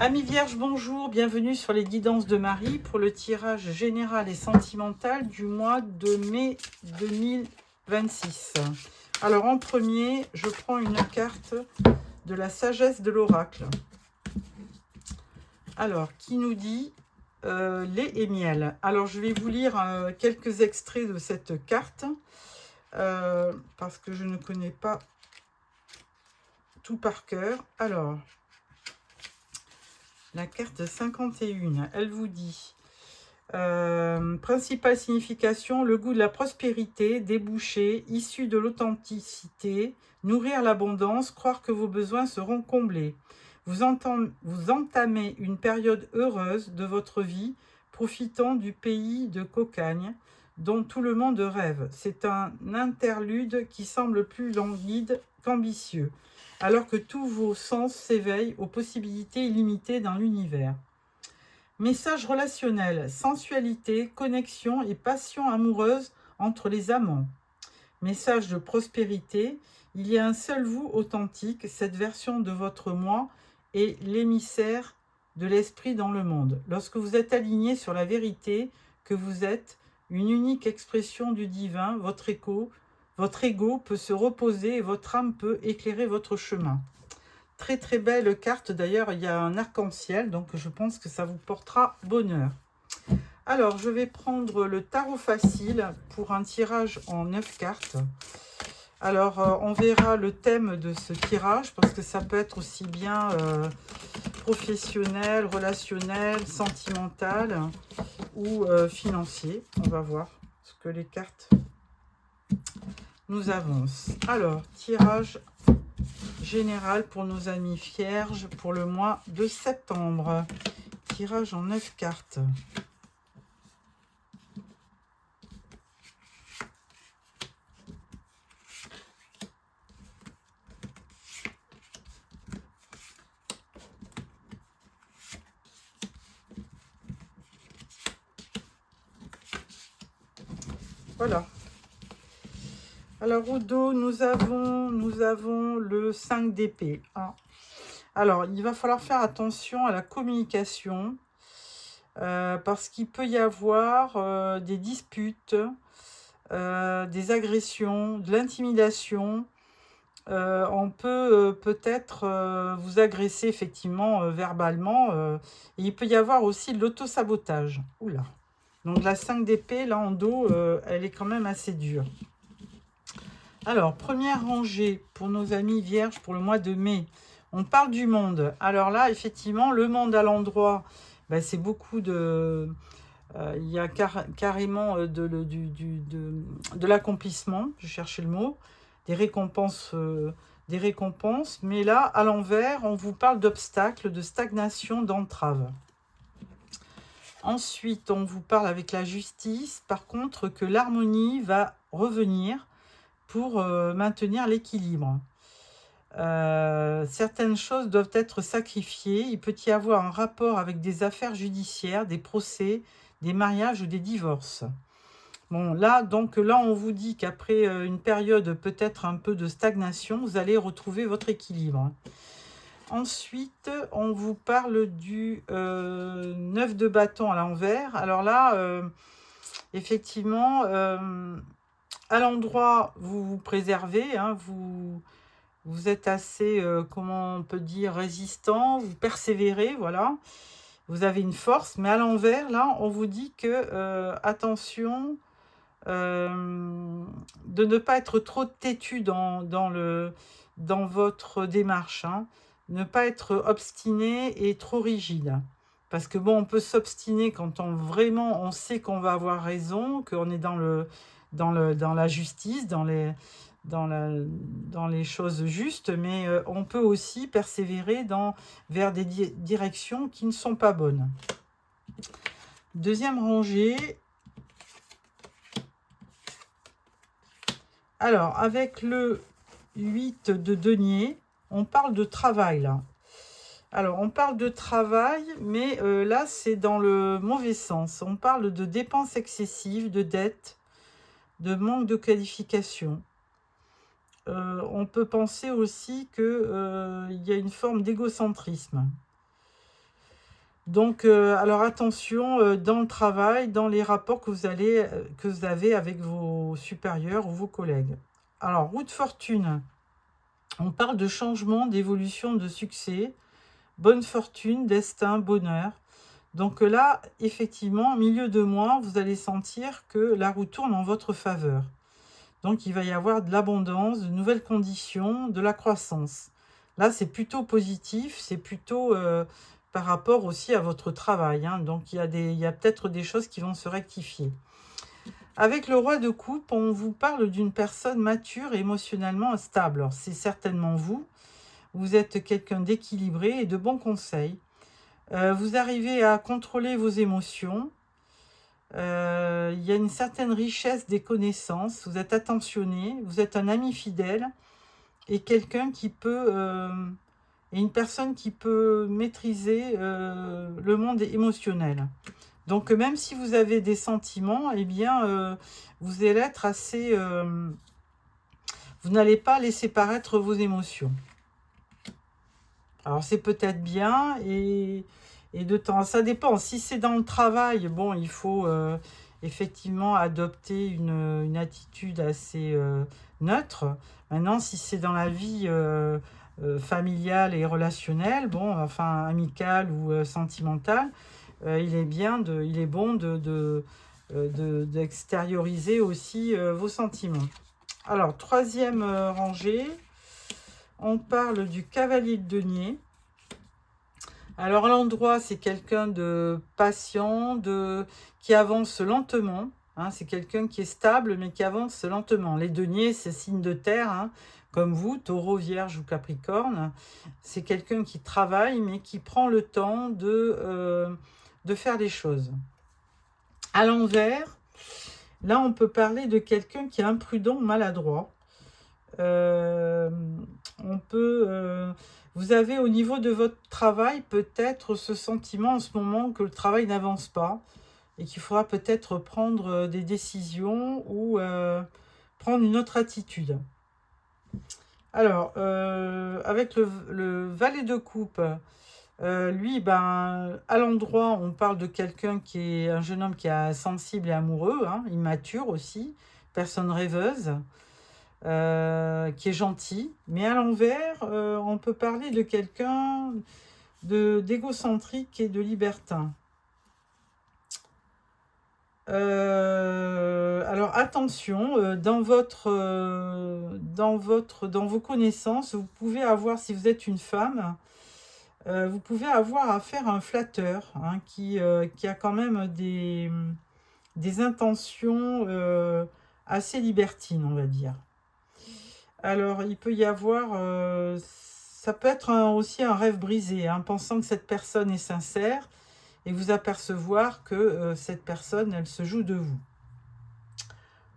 Amis vierges, bonjour, bienvenue sur les guidances de Marie pour le tirage général et sentimental du mois de mai 2026. Alors en premier, je prends une carte de la sagesse de l'oracle. Alors, qui nous dit lait et miel. Alors je vais vous lire quelques extraits de cette carte parce que je ne connais pas tout par cœur. Alors, la carte 51, elle vous dit principale signification, le goût de la prospérité, débouché, issu de l'authenticité, nourrir l'abondance, croire que vos besoins seront comblés. Vous entamez une période heureuse de votre vie, profitant du pays de cocagne, dont tout le monde rêve. C'est un interlude qui semble plus languide qu'ambitieux, alors que tous vos sens s'éveillent aux possibilités illimitées dans l'univers. Message relationnel, sensualité, connexion et passion amoureuse entre les amants. Message de prospérité, il y a un seul vous authentique, cette version de votre moi est l'émissaire de l'esprit dans le monde. Lorsque vous êtes aligné sur la vérité que vous êtes, une unique expression du divin, votre ego peut se reposer et votre âme peut éclairer votre chemin. Très très belle carte, d'ailleurs il y a un arc-en-ciel, donc je pense que ça vous portera bonheur. Alors je vais prendre le tarot facile pour un tirage en 9 cartes. Alors on verra le thème de ce tirage parce que ça peut être aussi bien professionnel, relationnel, sentimental ou financier. On va voir ce que les cartes nous avancent. Alors, tirage général pour nos amis vierges pour le mois de septembre. Tirage en 9 cartes. Voilà. Alors au dos, nous avons le 5 d'épée. Alors, il va falloir faire attention à la communication parce qu'il peut y avoir des disputes, des agressions, de l'intimidation. On peut peut-être vous agresser effectivement verbalement. Et il peut y avoir aussi de l'autosabotage. Oula. Donc la 5 d'épée, là en dos, elle est quand même assez dure. Alors, première rangée pour nos amis vierges pour le mois de mai. On parle du monde. Alors là, effectivement, le monde à l'endroit, c'est beaucoup de... il y a carrément de l'accomplissement, je cherchais le mot, des récompenses, mais là, à l'envers, on vous parle d'obstacles, de stagnation, d'entraves. Ensuite, on vous parle avec la justice, par contre, que l'harmonie va revenir pour maintenir l'équilibre. Certaines choses doivent être sacrifiées. Il peut y avoir un rapport avec des affaires judiciaires, des procès, des mariages ou des divorces. Bon, là, on vous dit qu'après une période peut-être un peu de stagnation, vous allez retrouver votre équilibre. Ensuite, on vous parle du 9 de bâton à l'envers. Alors là, effectivement, à l'endroit, vous vous préservez, hein, vous êtes assez, comment on peut dire, résistant, vous persévérez, voilà. Vous avez une force, mais à l'envers, là, on vous dit que, attention, de ne pas être trop têtu dans votre démarche, hein. Ne pas être obstiné et trop rigide. Parce que bon, on peut s'obstiner quand on sait qu'on va avoir raison, qu'on est dans la justice, dans les choses justes, mais on peut aussi persévérer vers des directions qui ne sont pas bonnes. Deuxième rangée. Alors, avec le 8 de denier, on parle de travail, là. Alors, on parle de travail, mais là, c'est dans le mauvais sens. On parle de dépenses excessives, de dettes, de manque de qualification. On peut penser aussi qu'il y a une forme d'égocentrisme. Donc, alors attention dans le travail, dans les rapports que vous avez avec vos supérieurs ou vos collègues. Alors, roue de fortune, on parle de changement, d'évolution, de succès, bonne fortune, destin, bonheur. Donc là, effectivement, au milieu de mois, vous allez sentir que la roue tourne en votre faveur. Donc, il va y avoir de l'abondance, de nouvelles conditions, de la croissance. Là, c'est plutôt positif, c'est plutôt par rapport aussi à votre travail, hein. Donc, il y a peut-être des choses qui vont se rectifier. Avec le roi de coupe, on vous parle d'une personne mature et émotionnellement stable. Alors, c'est certainement vous. Vous êtes quelqu'un d'équilibré et de bons conseils. Vous arrivez à contrôler vos émotions. Il y a une certaine richesse des connaissances, vous êtes attentionné, vous êtes un ami fidèle et quelqu'un qui peut, et une personne qui peut maîtriser le monde émotionnel. Donc même si vous avez des sentiments, eh bien, vous allez être assez, vous n'allez pas laisser paraître vos émotions. Alors c'est peut-être bien et de temps, ça dépend. Si c'est dans le travail, bon, il faut effectivement adopter une attitude assez neutre. Maintenant, si c'est dans la vie familiale et relationnelle, bon, enfin amicale ou sentimentale, il est bon d'extérioriser aussi vos sentiments. Alors, troisième rangée, on parle du cavalier de denier. Alors, à l'endroit, c'est quelqu'un de patient, qui avance lentement. Hein, c'est quelqu'un qui est stable, mais qui avance lentement. Les deniers, c'est signe de terre, hein, comme vous, taureau, vierge ou capricorne. C'est quelqu'un qui travaille, mais qui prend le temps de faire les choses. À l'envers, là, on peut parler de quelqu'un qui est imprudent, maladroit. On peut... vous avez au niveau de votre travail peut-être ce sentiment en ce moment que le travail n'avance pas et qu'il faudra peut-être prendre des décisions ou prendre une autre attitude. Alors, avec le valet de coupe, lui, ben, à l'endroit, on parle de quelqu'un qui est un jeune homme qui est sensible et amoureux, hein, immature aussi, personne rêveuse. Qui est gentil, mais à l'envers, on peut parler de quelqu'un d'égocentrique et de libertin. Alors attention, dans vos connaissances, vous pouvez avoir, si vous êtes une femme, vous pouvez avoir affaire à un flatteur, hein, qui a quand même des intentions assez libertines, on va dire. Alors, il peut y avoir, ça peut être aussi un rêve brisé, hein, pensant que cette personne est sincère et vous apercevoir que cette personne, elle se joue de vous.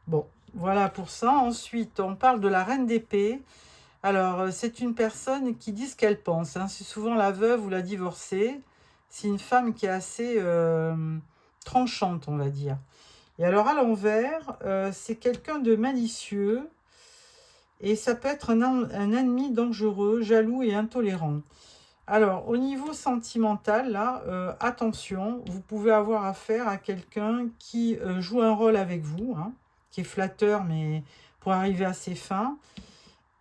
Bon, voilà pour ça. Ensuite, on parle de la reine d'épée. Alors, c'est une personne qui dit ce qu'elle pense, hein. C'est souvent la veuve ou la divorcée. C'est une femme qui est assez tranchante, on va dire. Et alors, à l'envers, c'est quelqu'un de malicieux. Et ça peut être un ennemi dangereux, jaloux et intolérant. Alors, au niveau sentimental, là, attention, vous pouvez avoir affaire à quelqu'un qui joue un rôle avec vous, hein, qui est flatteur, mais pour arriver à ses fins,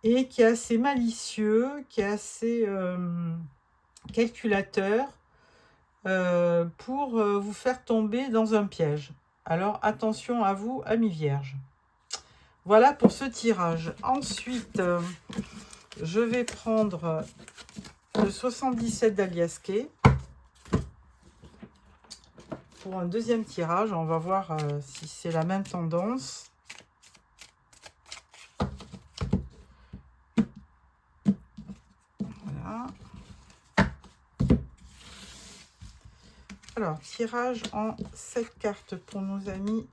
et qui est assez malicieux, qui est assez calculateur, pour vous faire tomber dans un piège. Alors, attention à vous, amis vierges. Voilà pour ce tirage. Ensuite, je vais prendre le 77 d'Aliasqué pour un deuxième tirage. On va voir si c'est la même tendance. Voilà. Alors, tirage en 7 cartes pour nos amis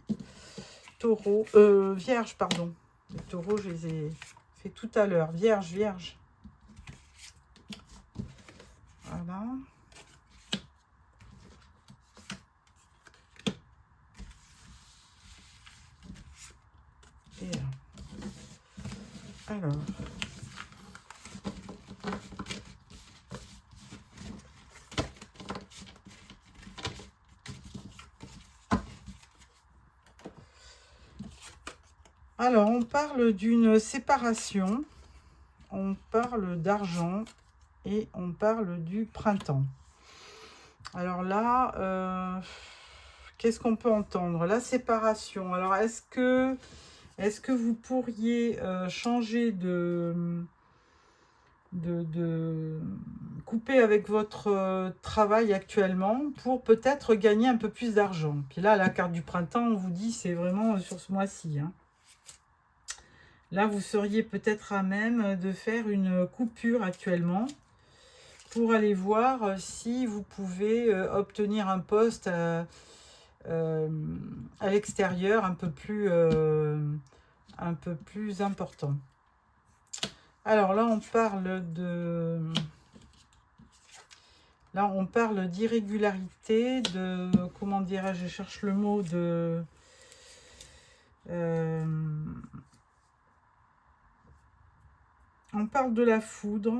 taureaux. Vierge, pardon. Les taureaux, je les ai fait tout à l'heure. Vierge, vierge. Voilà. Et alors. Alors, on parle d'une séparation, on parle d'argent et on parle du printemps. Alors là, qu'est-ce qu'on peut entendre? La séparation. Alors, est-ce que vous pourriez changer de couper avec votre travail actuellement pour peut-être gagner un peu plus d'argent? Puis là, la carte du printemps, on vous dit, c'est vraiment sur ce mois-ci, hein. Là, vous seriez peut-être à même de faire une coupure actuellement pour aller voir si vous pouvez obtenir un poste à l'extérieur un peu plus important. Alors là, on parle d'irrégularité, comment dirais-je, je cherche le mot on parle de la foudre.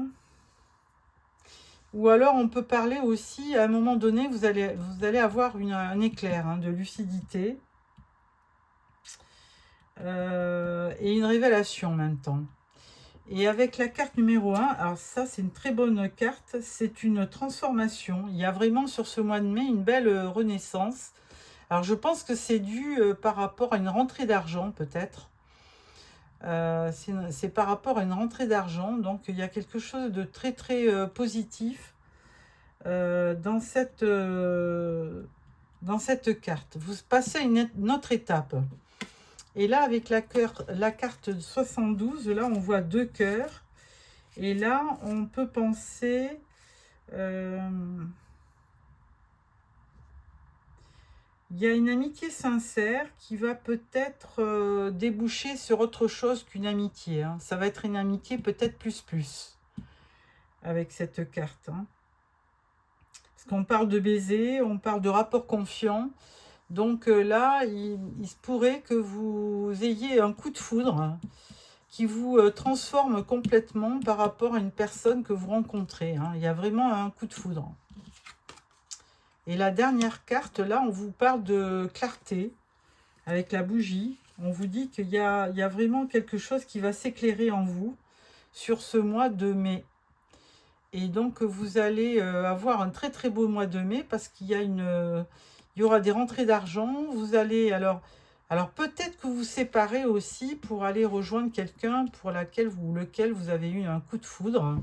Ou alors, on peut parler aussi, à un moment donné, vous allez avoir un éclair de lucidité et une révélation en même temps. Et avec la carte numéro 1, alors ça, c'est une très bonne carte, c'est une transformation. Il y a vraiment sur ce mois de mai une belle renaissance. Alors, je pense que c'est dû par rapport à une rentrée d'argent, peut-être. C'est par rapport à une rentrée d'argent, donc il y a quelque chose de très très positif dans cette carte. Vous passez à une autre étape. Et là, avec la carte 72, là on voit 2 cœurs. Et là, on peut penser... il y a une amitié sincère qui va peut-être déboucher sur autre chose qu'une amitié, hein. Ça va être une amitié peut-être plus avec cette carte, hein. Parce qu'on parle de baiser, on parle de rapport confiant. Donc là, il se pourrait que vous ayez un coup de foudre, hein, qui vous transforme complètement par rapport à une personne que vous rencontrez, hein. Il y a vraiment un coup de foudre. Et la dernière carte, là, on vous parle de clarté avec la bougie. On vous dit qu'il y a vraiment quelque chose qui va s'éclairer en vous sur ce mois de mai. Et donc, vous allez avoir un très très beau mois de mai parce qu'il y aura des rentrées d'argent. Vous allez alors peut-être que vous séparez aussi pour aller rejoindre quelqu'un pour lequel vous avez eu un coup de foudre.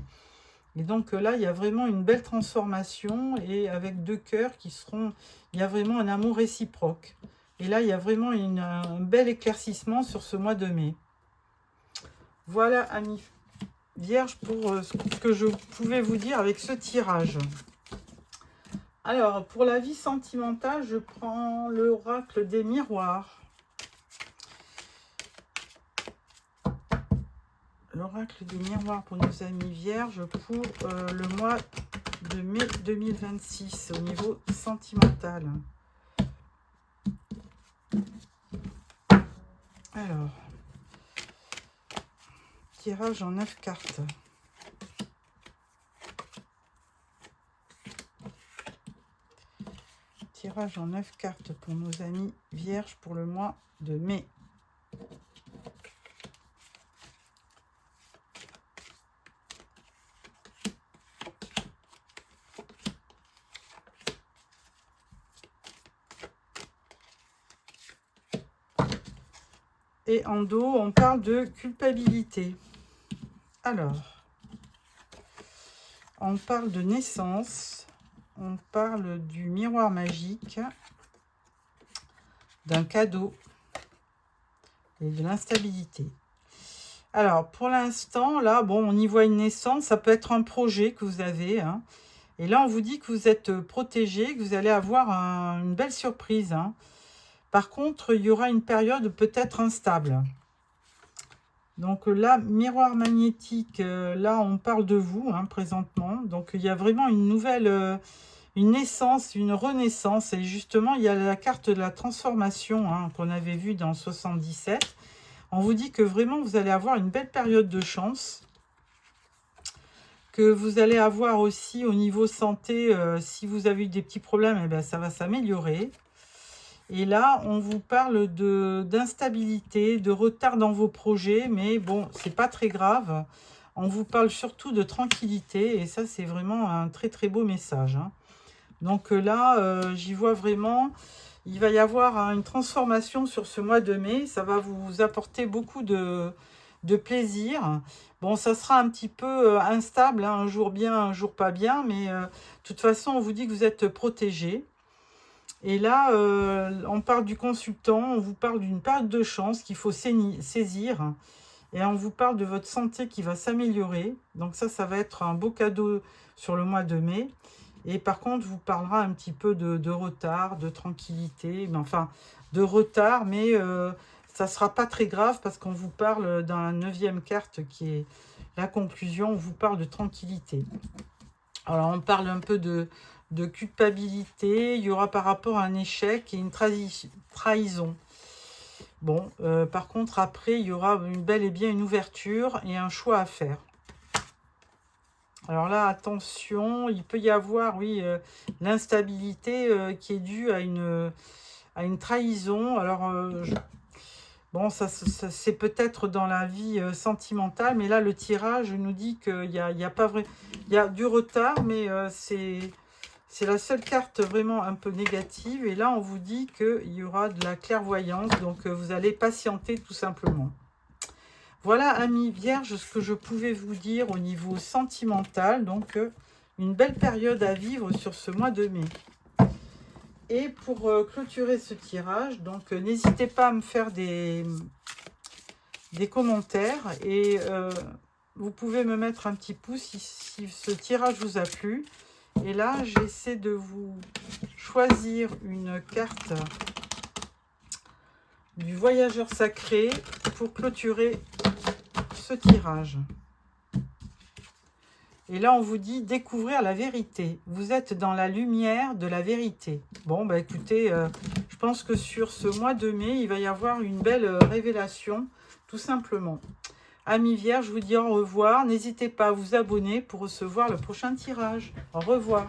Et donc là, il y a vraiment une belle transformation et avec 2 cœurs il y a vraiment un amour réciproque. Et là, il y a vraiment un bel éclaircissement sur ce mois de mai. Voilà, amis Vierge, pour ce que je pouvais vous dire avec ce tirage. Alors, pour la vie sentimentale, je prends l'oracle des miroirs. L'oracle des miroirs pour nos amis vierges pour le mois de mai 2026 au niveau sentimental. Alors, tirage en 9 cartes. Tirage en 9 cartes pour nos amis vierges pour le mois de mai. Et en dos, on parle de culpabilité. Alors, on parle de naissance, on parle du miroir magique, d'un cadeau et de l'instabilité. Alors, pour l'instant, là, bon, on y voit une naissance, ça peut être un projet que vous avez, hein. Et là, on vous dit que vous êtes protégé, que vous allez avoir une belle surprise, hein. Par contre, il y aura une période peut-être instable. Donc là, miroir magnétique, là, on parle de vous, hein, présentement. Donc, il y a vraiment une nouvelle, une naissance, une renaissance. Et justement, il y a la carte de la transformation, hein, qu'on avait vue dans 77. On vous dit que vraiment, vous allez avoir une belle période de chance. Que vous allez avoir aussi au niveau santé, si vous avez eu des petits problèmes, eh bien, ça va s'améliorer. Et là, on vous parle d'instabilité, de retard dans vos projets, mais bon, c'est pas très grave. On vous parle surtout de tranquillité, et ça, c'est vraiment un très très beau message, hein. Donc là, j'y vois vraiment, il va y avoir une transformation sur ce mois de mai. Ça va vous apporter beaucoup de plaisir. Bon, ça sera un petit peu instable, hein, un jour bien, un jour pas bien, mais de toute façon, on vous dit que vous êtes protégé. Et là, on parle du consultant, on vous parle d'une période de chance qu'il faut saisir. Et on vous parle de votre santé qui va s'améliorer. Donc ça va être un beau cadeau sur le mois de mai. Et par contre, vous parlera un petit peu de retard, de tranquillité. Mais enfin, de retard, mais ça ne sera pas très grave parce qu'on vous parle dans la 9e carte qui est la conclusion. On vous parle de tranquillité. Alors, on parle un peu de culpabilité. Il y aura par rapport à un échec et une trahison. Bon, par contre, après, il y aura bel et bien une ouverture et un choix à faire. Alors là, attention, il peut y avoir, oui, l'instabilité qui est due à une trahison. Alors, bon, ça c'est peut-être dans la vie sentimentale, mais là, le tirage nous dit qu'il y a pas vrai, il y a du retard, mais c'est la seule carte vraiment un peu négative. Et là, on vous dit qu'il y aura de la clairvoyance, donc vous allez patienter tout simplement. Voilà, amis vierges, ce que je pouvais vous dire au niveau sentimental. Donc, une belle période à vivre sur ce mois de mai. Et pour clôturer ce tirage, donc n'hésitez pas à me faire des commentaires. Et vous pouvez me mettre un petit pouce si ce tirage vous a plu. Et là, j'essaie de vous choisir une carte du voyageur sacré pour clôturer ce tirage. Et là, on vous dit découvrir la vérité. Vous êtes dans la lumière de la vérité. Bon, bah écoutez, je pense que sur ce mois de mai, il va y avoir une belle révélation, tout simplement. Amis vierges, je vous dis au revoir. N'hésitez pas à vous abonner pour recevoir le prochain tirage. Au revoir.